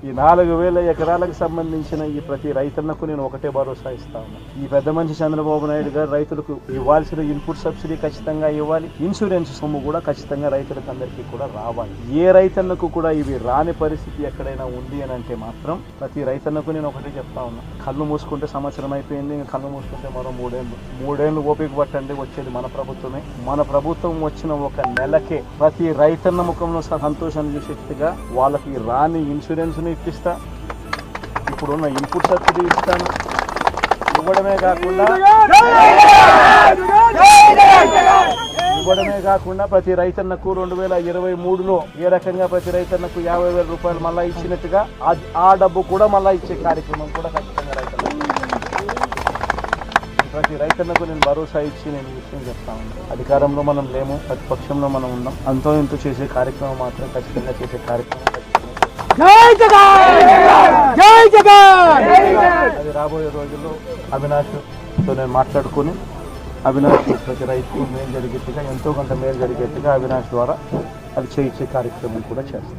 ఈ 4,000 ఎకరాలకు సంబంధించిన ఈ ప్రతి రైతన్నకు నేను ఒకటే భరోసా ఇస్తా ఉన్నా. ఈ పెద్ద మనిషి చంద్రబాబు నాయుడు గారు రైతులకు ఇవ్వాల్సిన ఇన్పుట్ సబ్సిడీ ఖచ్చితంగా ఇవ్వాలి, ఇన్సూరెన్స్ సొమ్ము కూడా ఖచ్చితంగా రైతులకు అందరికీ కూడా రావాలి. ఏ రైతన్నకు కూడా ఇవి రాని పరిస్థితి ఎక్కడైనా ఉంది అని అంటే మాత్రం ప్రతి రైతన్నకు నేను ఒకటే చెప్తా ఉన్నా. కళ్ళు మూసుకుంటే సంవత్సరం అయిపోయింది, కళ్ళు మూసుకుంటే మరో 3 ఏళ్ళు ఓపిక పట్టండి, వచ్చేది మన ప్రభుత్వమే. మన ప్రభుత్వం వచ్చిన ఒక నెలకే ప్రతి రైతన్న ముఖంలో సంతోషాన్ని చూసేట్టుగా వాళ్ళకి రాని ఇన్సూరెన్స్ ఇప్పిస్తా, ఇప్పుడున్న ఇన్పుట్ సబ్సిడీ ఇస్తాను. ఇవ్వడమే కాకుండా ప్రతి రైతన్నకు 2023లో ఏ రకంగా ప్రతి రైతన్నకు 50,000 రూపాయలు మళ్ళా ఇచ్చినట్టుగా ఆ డబ్బు కూడా మళ్ళా ఇచ్చే కార్యక్రమం కూడా ఖచ్చితంగా ప్రతి రైతన్నకు నేను భరోసా ఇచ్చి నేను ఈ విషయం చెప్తా ఉన్నాను. అధికారంలో మనం లేము, ప్రతిపక్షంలో మనం ఉన్నాం. అంతో ఇంతో చేసే కార్యక్రమం మాత్రం ఖచ్చితంగా చేసే కార్యక్రమం. అది రాబోయే రోజుల్లో అవినాష్తో నేను మాట్లాడుకుని అవినాష్ ప్రతి రైతు మేలు జరిగేట్టుగా, ఎంతో కొంత మేలు జరిగేట్టుగా అవినాష్ ద్వారా అది చేయించే కార్యక్రమం కూడా చేస్తాం.